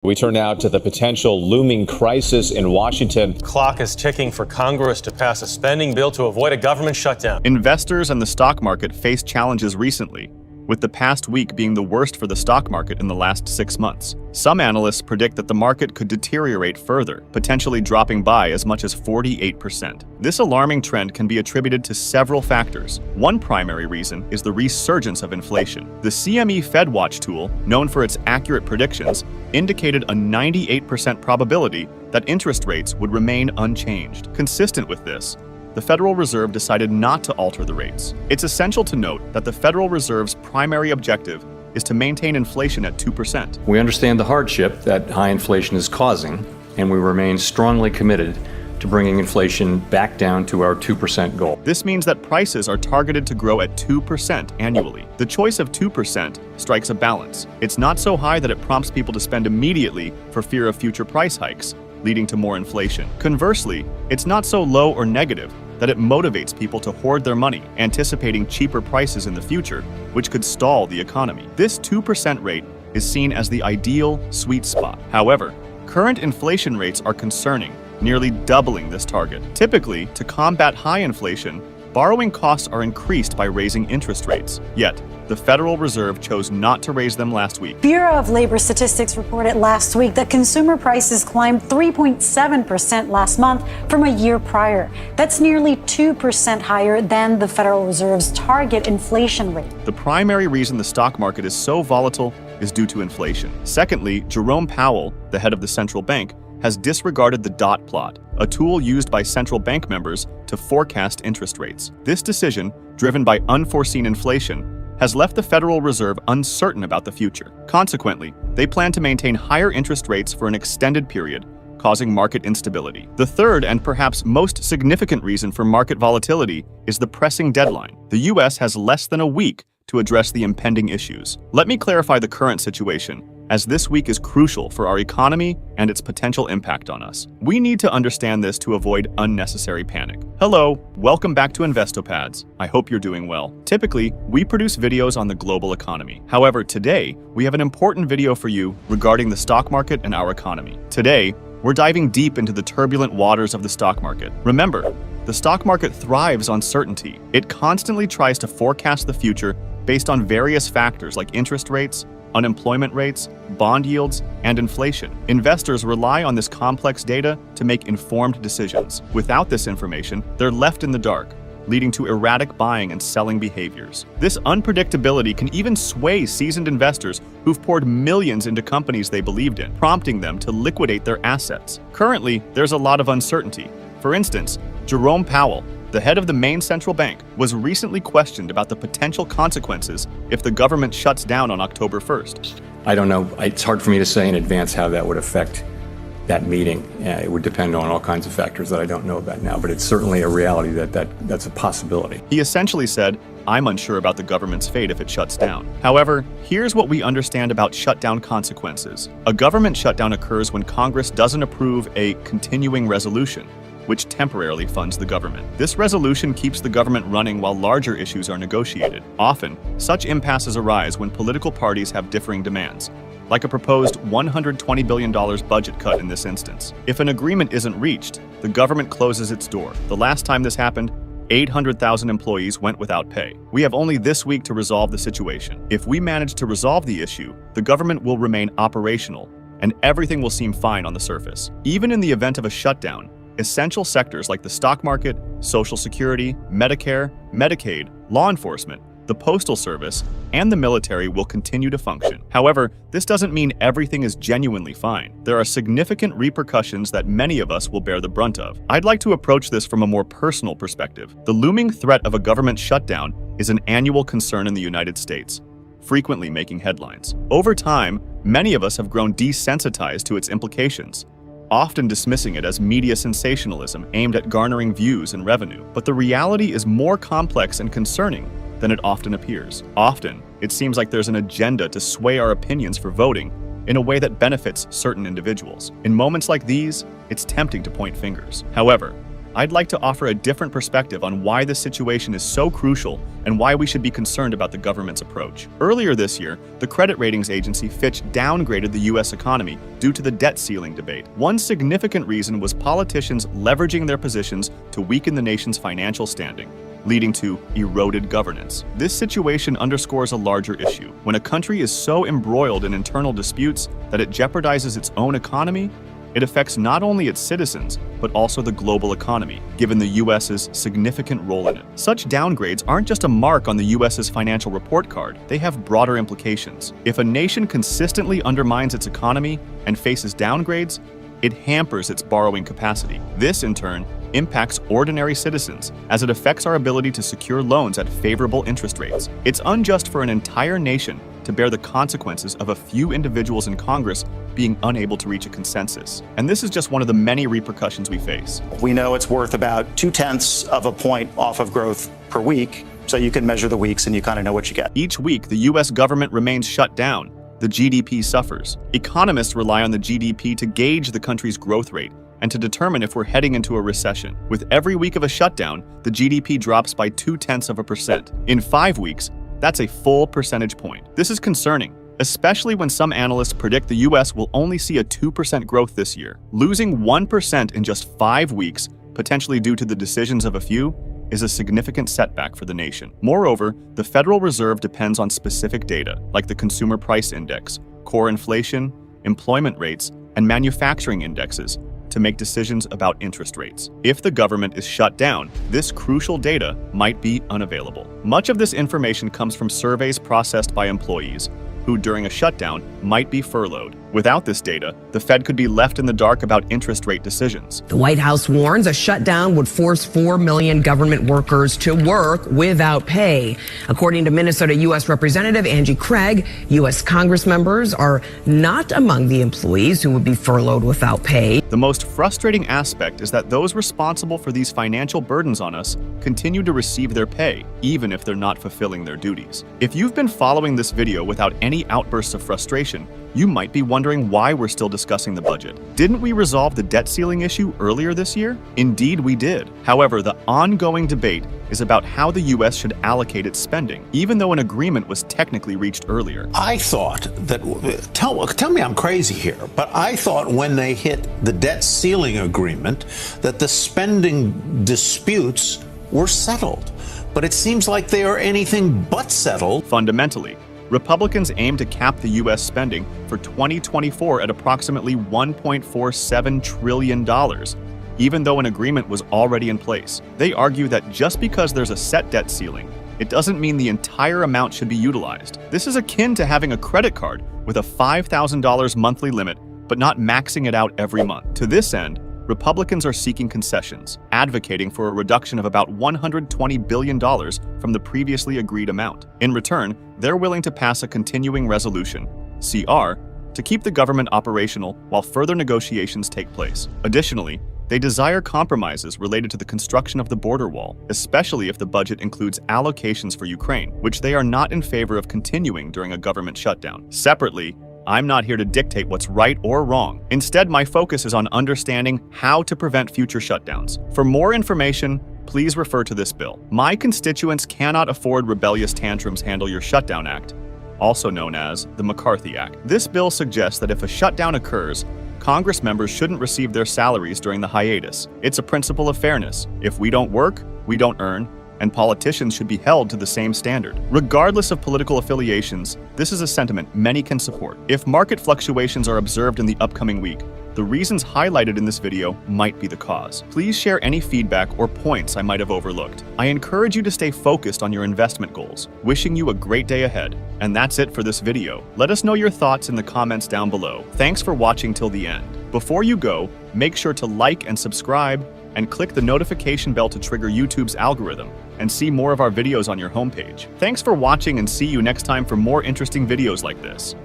We turn now to the potential looming crisis in Washington. Clock is ticking for Congress to pass a spending bill to avoid a government shutdown. Investors and the stock market faced challenges recently, with the past week being the worst for the stock market in the last 6 months. Some analysts predict that the market could deteriorate further, potentially dropping by as much as 48%. This alarming trend can be attributed to several factors. One primary reason is the resurgence of inflation. The CME FedWatch tool, known for its accurate predictions, indicated a 98% probability that interest rates would remain unchanged. Consistent with this, the Federal Reserve decided not to alter the rates. It's essential to note that the Federal Reserve's primary objective is to maintain inflation at 2%. We understand the hardship that high inflation is causing, and we remain strongly committed to bringing inflation back down to our 2% goal. This means that prices are targeted to grow at 2% annually. The choice of 2% strikes a balance. It's not so high that it prompts people to spend immediately for fear of future price hikes, leading to more inflation. Conversely, it's not so low or negative that it motivates people to hoard their money, anticipating cheaper prices in the future, which could stall the economy. This 2% rate is seen as the ideal sweet spot. However, current inflation rates are concerning, nearly doubling this target. Typically, to combat high inflation, borrowing costs are increased by raising interest rates. Yet, the Federal Reserve chose not to raise them last week. Bureau of Labor Statistics reported last week that consumer prices climbed 3.7% last month from a year prior. That's nearly 2% higher than the Federal Reserve's target inflation rate. The primary reason the stock market is so volatile is due to inflation. Secondly, Jerome Powell, the head of the central bank, has disregarded the dot plot, a tool used by central bank members to forecast interest rates. This decision, driven by unforeseen inflation, has left the Federal Reserve uncertain about the future. Consequently, they plan to maintain higher interest rates for an extended period, causing market instability. The third and perhaps most significant reason for market volatility is the pressing deadline. The US has less than a week to address the impending issues. Let me clarify the current situation, as this week is crucial for our economy and its potential impact on us. We need to understand this to avoid unnecessary panic. Hello, welcome back to Investopads. I hope you're doing well. Typically, we produce videos on the global economy. However, today, we have an important video for you regarding the stock market and our economy. Today, we're diving deep into the turbulent waters of the stock market. Remember, the stock market thrives on certainty. It constantly tries to forecast the future based on various factors like interest rates, unemployment rates, bond yields, and inflation. Investors rely on this complex data to make informed decisions. Without this information, they're left in the dark, leading to erratic buying and selling behaviors. This unpredictability can even sway seasoned investors who've poured millions into companies they believed in, prompting them to liquidate their assets. Currently, there's a lot of uncertainty. For instance, Jerome Powell, the head of the main central bank, was recently questioned about the potential consequences if the government shuts down on October 1st. I don't know. It's hard for me to say in advance how that would affect that meeting. It would depend on all kinds of factors that I don't know about now, but it's certainly a reality that's a possibility. He essentially said, "I'm unsure about the government's fate if it shuts down." However, here's what we understand about shutdown consequences. A government shutdown occurs when Congress doesn't approve a continuing resolution, which temporarily funds the government. This resolution keeps the government running while larger issues are negotiated. Often, such impasses arise when political parties have differing demands, like a proposed $120 billion budget cut in this instance. If an agreement isn't reached, the government closes its door. The last time this happened, 800,000 employees went without pay. We have only this week to resolve the situation. If we manage to resolve the issue, the government will remain operational, and everything will seem fine on the surface. Even in the event of a shutdown, essential sectors like the stock market, Social Security, Medicare, Medicaid, law enforcement, the Postal Service, and the military will continue to function. However, this doesn't mean everything is genuinely fine. There are significant repercussions that many of us will bear the brunt of. I'd like to approach this from a more personal perspective. The looming threat of a government shutdown is an annual concern in the United States, frequently making headlines. Over time, many of us have grown desensitized to its implications, often dismissing it as media sensationalism aimed at garnering views and revenue. But the reality is more complex and concerning than it often appears. Often, it seems like there's an agenda to sway our opinions for voting in a way that benefits certain individuals. In moments like these, it's tempting to point fingers. However, I'd like to offer a different perspective on why this situation is so crucial and why we should be concerned about the government's approach. Earlier this year, the credit ratings agency Fitch downgraded the U.S. economy due to the debt ceiling debate. One significant reason was politicians leveraging their positions to weaken the nation's financial standing, leading to eroded governance. This situation underscores a larger issue. When a country is so embroiled in internal disputes that it jeopardizes its own economy, it affects not only its citizens, but also the global economy, given the U.S.'s significant role in it. Such downgrades aren't just a mark on the U.S.'s financial report card, they have broader implications. If a nation consistently undermines its economy and faces downgrades, it hampers its borrowing capacity. This, in turn, impacts ordinary citizens, as it affects our ability to secure loans at favorable interest rates. It's unjust for an entire nation to bear the consequences of a few individuals in Congress being unable to reach a consensus. And this is just one of the many repercussions we face. We know it's worth about 0.2 of a point off of growth per week, so you can measure the weeks and you kind of know what you get. Each week, the U.S. government remains shut down. The GDP suffers. Economists rely on the GDP to gauge the country's growth rate and to determine if we're heading into a recession. With every week of a shutdown, the GDP drops by 0.2%. In 5 weeks, that's a full percentage point. This is concerning, especially when some analysts predict the U.S. will only see a 2% growth this year. Losing 1% in just 5 weeks, potentially due to the decisions of a few, is a significant setback for the nation. Moreover, the Federal Reserve depends on specific data, like the Consumer Price Index, core inflation, employment rates, and manufacturing indexes, to make decisions about interest rates. If the government is shut down, this crucial data might be unavailable. Much of this information comes from surveys processed by employees, who during a shutdown might be furloughed. Without this data, the Fed could be left in the dark about interest rate decisions. The White House warns a shutdown would force 4 million government workers to work without pay. According to Minnesota U.S. Representative Angie Craig, U.S. Congress members are not among the employees who would be furloughed without pay. The most frustrating aspect is that those responsible for these financial burdens on us continue to receive their pay, even if they're not fulfilling their duties. If you've been following this video without any outbursts of frustration, you might be wondering why we're still discussing the budget. Didn't we resolve the debt ceiling issue earlier this year? Indeed, we did. However, the ongoing debate is about how the U.S. should allocate its spending, even though an agreement was technically reached earlier. I thought that, tell me I'm crazy here, but I thought when they hit the debt ceiling agreement that the spending disputes were settled. But it seems like they are anything but settled. Fundamentally, Republicans aim to cap the U.S. spending for 2024 at approximately $1.47 trillion, even though an agreement was already in place. They argue that just because there's a set debt ceiling, it doesn't mean the entire amount should be utilized. This is akin to having a credit card with a $5,000 monthly limit, but not maxing it out every month. To this end, Republicans are seeking concessions, advocating for a reduction of about $120 billion from the previously agreed amount. In return, they're willing to pass a continuing resolution, CR, to keep the government operational while further negotiations take place. Additionally, they desire compromises related to the construction of the border wall, especially if the budget includes allocations for Ukraine, which they are not in favor of continuing during a government shutdown. Separately, I'm not here to dictate what's right or wrong. Instead, my focus is on understanding how to prevent future shutdowns. For more information, please refer to this bill. My constituents cannot afford rebellious tantrums. Handle Your Shutdown Act, also known as the McCarthy Act. This bill suggests that if a shutdown occurs, Congress members shouldn't receive their salaries during the hiatus. It's a principle of fairness. If we don't work, we don't earn, and politicians should be held to the same standard. Regardless of political affiliations, this is a sentiment many can support. If market fluctuations are observed in the upcoming week, the reasons highlighted in this video might be the cause. Please share any feedback or points I might have overlooked. I encourage you to stay focused on your investment goals. Wishing you a great day ahead. And that's it for this video. Let us know your thoughts in the comments down below. Thanks for watching till the end. Before you go, make sure to like and subscribe, and click the notification bell to trigger YouTube's algorithm and see more of our videos on your homepage. Thanks for watching, and see you next time for more interesting videos like this.